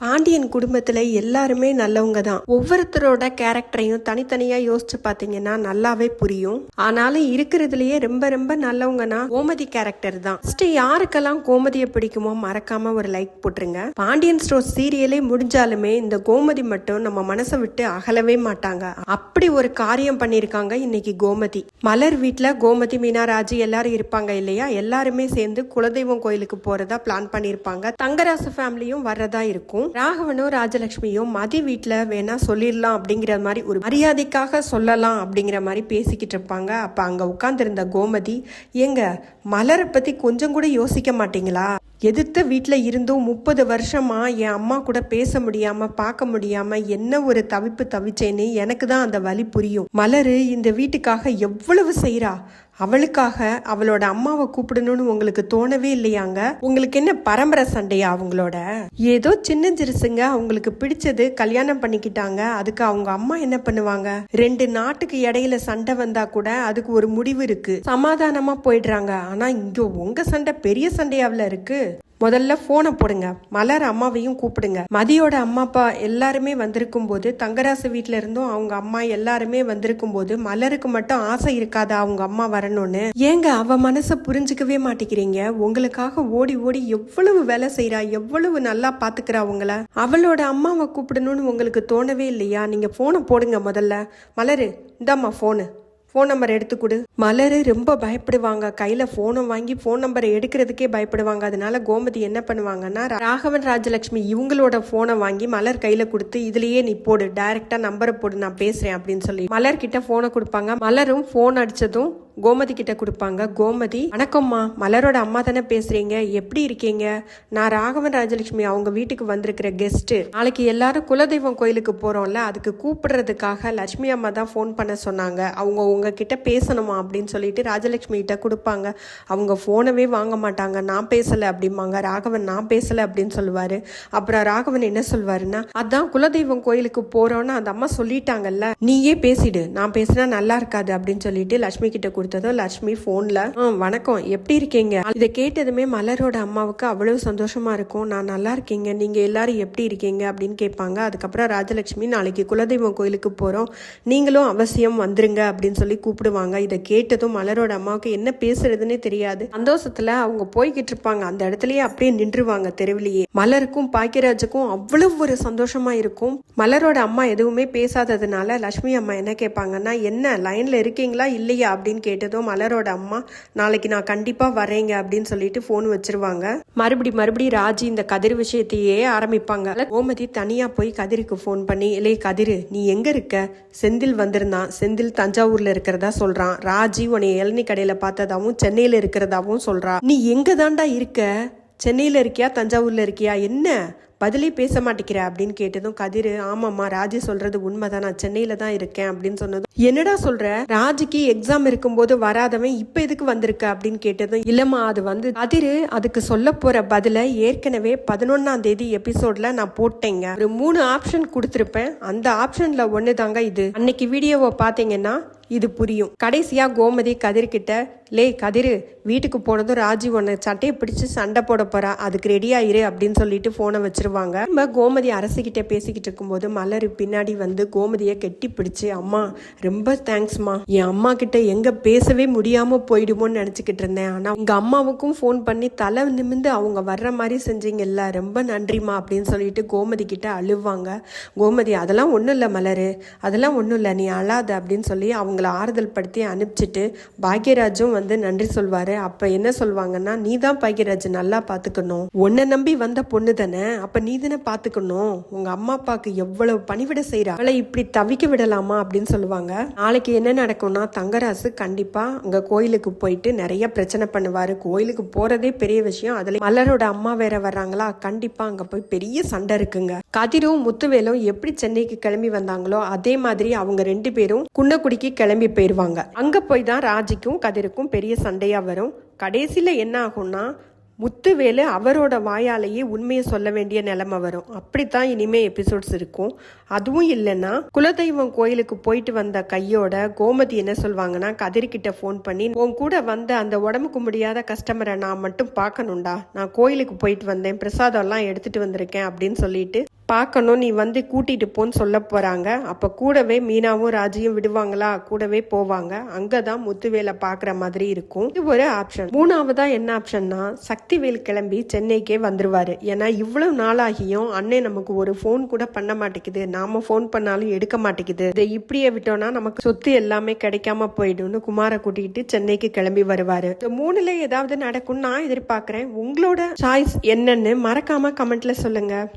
பாண்டியன் குடும்பத்துல எல்லாருமே நல்லவங்க தான். ஒவ்வொருத்தரோட கேரக்டரையும் தனித்தனியா யோசிச்சு பாத்தீங்கன்னா நல்லாவே புரியும். ஆனாலும் இருக்கிறதுலயே ரொம்ப ரொம்ப நல்லவங்கன்னா கோமதி கேரக்டர் தான். யாருக்கெல்லாம் கோமதியை பிடிக்குமோ மறக்காம ஒரு லைக் போட்டுருங்க. பாண்டியன் ஸ்டோர் சீரியலே முடிஞ்சாலுமே இந்த கோமதி மட்டும் நம்ம மனசை விட்டு அகலவே மாட்டாங்க. அப்படி ஒரு காரியம் பண்ணிருக்காங்க இன்னைக்கு கோமதி. மலர் வீட்டுல கோமதி, மீனா, ராஜி எல்லாரும் இருப்பாங்க இல்லையா? எல்லாருமே சேர்ந்து குலதெய்வம் கோயிலுக்கு போறதா பிளான் பண்ணிருப்பாங்க. தங்கராசு ஃபேமிலியும் வர்றதா இருக்கும். ராகவனும் ராஜலட்சுமியும் மதி வீட்டுல வேணா சொல்லிடலாம் அப்படிங்கிற மாதிரி ஒரு மரியாதைக்காக சொல்லலாம் அப்படிங்கிற மாதிரி பேசிக்கிட்டு இருப்பாங்க. அப்ப அங்க உட்கார்ந்து இருந்த கோமதி, ஏங்க மலரை பத்தி கொஞ்சம் கூட யோசிக்க மாட்டீங்களா? எதிர்த்த வீட்டில் இருந்தும் 30 வருஷமா என் அம்மா கூட பேச முடியாம பார்க்க முடியாம என்ன ஒரு தவிப்பு தவிச்சேன்னு எனக்கு தான் அந்த வலி புரியும். மலரு இந்த வீட்டுக்காக எவ்வளவு செய்யறா. அவளுக்காக அவளோட அம்மாவை கூப்பிடணும்னு உங்களுக்கு தோணவே இல்லையாங்க? உங்களுக்கு என்ன பரம்பரை சண்டையா அவங்களோட? ஏதோ சின்ன சிறுசுங்க அவங்களுக்கு பிடிச்சது கல்யாணம் பண்ணிக்கிட்டாங்க. அதுக்கு அவங்க அம்மா என்ன பண்ணுவாங்க? 2 நாட்டுக்கு இடையில சண்டை வந்தா கூட அதுக்கு ஒரு முடிவு இருக்கு, சமாதானமா போயிடுறாங்க. ஆனா இங்க உங்க சண்டை பெரிய சண்டையாவில் இருக்கு. முதல்ல போனை போடுங்க, மலர் அம்மாவையும் கூப்பிடுங்க. மதியோட அம்மா அப்பா எல்லாருமே வந்திருக்கும் போது, தங்கராசு வீட்டுல இருந்தும் அவங்க அம்மா எல்லாருமே வந்திருக்கும் போது மலருக்கு மட்டும் ஆசை இருக்காதா அவங்க அம்மா வரணும்னு? ஏங்க அவ மனசை புரிஞ்சுக்கவே மாட்டேங்கிறீங்க? உங்களுக்காக ஓடி ஓடி எவ்வளவு வேலை செய்யறா, எவ்வளவு நல்லா பாத்துக்கிறா உங்களை. அவளோட அம்மாவை கூப்பிடணும்னு உங்களுக்கு தோணவே இல்லையா? நீங்க போனை போடுங்க முதல்ல. மலரு இந்தாம்மா ஃபோன் நம்பர் எடுத்து கொடு. மலரு ரொம்ப பயப்படுவாங்க. கையில போனை வாங்கி போன் நம்பரை எடுக்கிறதுக்கே பயப்படுவாங்க. அதனால கோமதி என்ன பண்ணுவாங்கன்னா, ராகவன் ராஜலட்சுமி இவங்களோட போனை வாங்கி மலர் கையில கொடுத்து, இதுலயே நீ போடு, டைரக்டா நம்பரை போடு, நான் பேசுறேன் அப்படின்னு சொல்லி மலர் கிட்ட போனை கொடுப்பாங்க. மலரும் போன் அடிச்சதும் கோமதி கிட்ட கொடுப்பாங்க. கோமதி, வணக்கம்மா, மலரோட அம்மா தானே பேசுறீங்க, எப்படி இருக்கீங்க? நான் ராகவன் ராஜலட்சுமி, அவங்க வீட்டுக்கு வந்திருக்கிற கெஸ்ட். நாளைக்கு எல்லாரும் குலதெய்வம் கோயிலுக்கு போறோம்ல, அதுக்கு கூப்பிடுறதுக்காக லட்சுமி அம்மா தான் போன் பண்ண சொன்னாங்க. அவங்க உங்ககிட்ட பேசணுமா அப்படின்னு சொல்லிட்டு ராஜலட்சுமி கிட்ட கொடுப்பாங்க. அவங்க போனவே வாங்க மாட்டாங்க. நான் பேசல அப்படிம்பாங்க. ராகவன் நான் பேசல அப்படின்னு சொல்லுவாரு. அப்புறம் ராகவன் என்ன சொல்வாருன்னா, அதான் குலதெய்வம் கோயிலுக்கு போறோம்னு அந்த அம்மா சொல்லிட்டாங்கல்ல, நீயே பேசிடு, நான் பேசினா நல்லா இருக்காது அப்படின்னு சொல்லிட்டு லட்சுமி கிட்ட கொடுத்ததும் லட்சுமி போன்ல, வணக்கம், எப்படி இருக்கீங்க? இதை கேட்டதுமே மலரோட அம்மாவுக்கு அவ்வளவு சந்தோஷமா இருக்கும். நான் நல்லா இருக்கீங்க, நீங்க எல்லாரும் எப்படி இருக்கீங்க அப்படின்னு கேட்பாங்க. அதுக்கப்புறம் ராஜலட்சுமி, நாளைக்கு குலதெய்வம் கோயிலுக்கு போறோம், நீங்களும் அவசியம் வந்துருங்க அப்படின்னு சொல்லி கூப்பிடுவாங்க. இதை கேட்டதும் மலரோட அம்மாவுக்கு என்ன பேசுறதுன்னே தெரியாது. சந்தோஷத்துல அவங்க போய்கிட்டு இருப்பாங்க. அந்த இடத்துலயே அப்படியே நின்றுவாங்க தெருவிலேயே. மலருக்கும் பாக்கியராஜுக்கும் அவ்வளவு ஒரு சந்தோஷமா இருக்கும். மலரோட அம்மா எதுவுமே பேசாததுனால லட்சுமி அம்மா என்ன கேட்பாங்கன்னா, என்ன லைன்ல இருக்கீங்களா இல்லையா அப்படின்னு கேட்டதும் மலரோட அம்மா, நாளைக்கு நான் கண்டிப்பா வரேங்க அப்படின்னு சொல்லிட்டு போன் வச்சிருவாங்க. மறுபடி ராஜி இந்த கதிர் விஷயத்தையே ஆரம்பிப்பாங்க. கோமதி தனியா போய் கதிருக்கு போன் பண்ணி, இல்லையே கதிரு, நீ எங்க இருக்க? செந்தில் வந்திருந்தான், செந்தில் தஞ்சாவூர்ல இருக்கிறதா சொல்றான். ராஜி உன்னை இளநீ கடையில பார்த்ததாவும் சென்னையில இருக்கிறதாவும் சொல்றா. நீ எங்க தாண்டா இருக்க? சென்னையில இருக்கியா தஞ்சாவூர்ல இருக்கியா? என்ன பதிலே பேச மாட்டேங்கிற அப்படின்னு கேட்டதும் கதிரு, ஆமாம்மா, ராஜி சொல்றது உண்மைதான், நான் சென்னையில தான் இருக்கேன் அப்படின்னு சொன்னதும், என்னடா சொல்ற? ராஜிக்கு எக்ஸாம் இருக்கும்போது வராதவன் இப்ப எதுக்கு வந்திருக்க அப்படின்னு கேட்டதும், இல்லம்மா, அது வந்து கதிரு அதுக்கு சொல்ல போற பதில ஏற்கனவே 11ஆம் தேதி எபிசோட்ல நான் போட்டேங்க. ஒரு 3 ஆப்ஷன் கொடுத்திருப்பேன். அந்த ஆப்ஷன்ல ஒண்ணு தாங்க இது. அன்னைக்கு வீடியோவை பாத்தீங்கன்னா இது புரியும். கடைசியா கோமதி கதிர்கிட்ட, லே கதிரு, வீட்டுக்கு போனதும் ராஜி உன்னை சட்டையை பிடிச்சு சண்டை போட போறா, அதுக்கு ரெடியா இரு அப்படின்னு சொல்லிட்டு போனை வச்சிருவாங்க. நம்ம கோமதி அரசுகிட்ட பேசிக்கிட்டு இருக்கும்போது மலர் பின்னாடி வந்து கோமதியை கெட்டி பிடிச்சு, அம்மா ரொம்ப தேங்க்ஸ்மா, என் அம்மா கிட்ட எங்க பேசவே முடியாம போயிடுமோன்னு நினைச்சுக்கிட்டு இருந்தேன், ஆனா உங்க அம்மாவுக்கும் போன் பண்ணி தலை நிமிந்து அவங்க வர்ற மாதிரி செஞ்சீங்கல்ல, ரொம்ப நன்றிமா அப்படின்னு சொல்லிட்டு கோமதி கிட்ட அழுவாங்க. கோமதி, அதெல்லாம் ஒண்ணும் இல்ல மலரு, அதெல்லாம் ஒண்ணும் இல்ல, நீ அழாத அப்படின்னு சொல்லி அவங்கள ஆறுதல் படுத்தி அனுப்பிச்சிட்டு பாக்யராஜும் வந்து நன்றி சொல்வாரு. அப்ப என்ன சொல்வாங்கன்னா, நீ தான் பாக்யராஜ் நல்லா பாத்துக்கணும், உன்னை நம்பி வந்த பொண்ணு தானே, அப்ப நீ தானே பாத்துக்கணும், உங்க அம்மா அப்பாக்கு எவ்வளவு பணிவிட செய்யறா, அவளை இப்படி தவிக்க விடலாமா அப்படின்னு சொல்லுவாங்க. நாளைக்கு என்ன நடக்கும்னா, தங்கராசு கண்டிப்பா அங்க கோயிலுக்கு போயிட்டு நிறைய பிரச்சனை பண்ணுவாரு. கோயிலுக்கு போறதே பெரிய விஷயம், அதுல மலரோட அம்மா வேற வர்றாங்களா, கண்டிப்பா அங்க போய் பெரிய சண்டை இருக்குங்க. கதிரும் முத்துவேலும் எப்படி சென்னைக்கு கிளம்பி வந்தாங்களோ அதே மாதிரி அவங்க 2 பேரும் குன்னக்குடிக்கு கிளம்பி போயிருவாங்க. அங்க போய் தான் ராஜிக்கும் கதிருக்கும் பெரிய சண்டையா வரும். கடைசியில என்ன ஆகும்னா, முத்துவேலு அவரோட வாயாலேயே உண்மையை சொல்ல வேண்டிய நிலைமை வரும். அப்படித்தான் இனிமே எபிசோட்ஸ் இருக்கும். அதுவும் இல்லைன்னா குலதெய்வம் கோயிலுக்கு போயிட்டு வந்த கையோட கோமதி என்ன சொல்வாங்கன்னா, கதிர்கிட்ட ஃபோன் பண்ணி, உன் கூட வந்த அந்த உடம்புக்கு முடியாத கஸ்டமரை நான் மட்டும் பார்க்கணும்டா, நான் கோயிலுக்கு போயிட்டு வந்தேன், பிரசாதம் எல்லாம் எடுத்துட்டு வந்திருக்கேன் அப்படின்னு சொல்லிட்டு பார்க்கணும், நீ வந்து கூட்டிட்டு போன்னு சொல்ல போறாங்க. அப்ப கூடவே மீனாவும் ராஜியும் விடுவாங்களா, கூடவே போவாங்க. அங்கதான் முத்துவேலை பாக்குற மாதிரி இருக்கும். இது ஒரு ஆப்ஷன். மூணாவதா என்ன ஆப்ஷன்னா, சக்திவேல் கிளம்பி சென்னைக்கே வந்துருவாரு. ஏன்னா இவ்வளவு நாளாகியும் அண்ணே நமக்கு ஒரு போன் கூட பண்ண மாட்டேங்குது, நாம போன் பண்ணாலும் எடுக்க மாட்டேங்குது, இதை இப்படியே விட்டோம்னா நமக்கு சொத்து எல்லாமே கிடைக்காம போயிடும்னு குமாரை கூட்டிகிட்டு சென்னைக்கு கிளம்பி வருவாரு. இந்த மூணுல ஏதாவது நடக்கும் நான் எதிர்பார்க்கிறேன். உங்களோட சாய்ஸ் என்னன்னு மறக்காம கமெண்ட்ல சொல்லுங்க.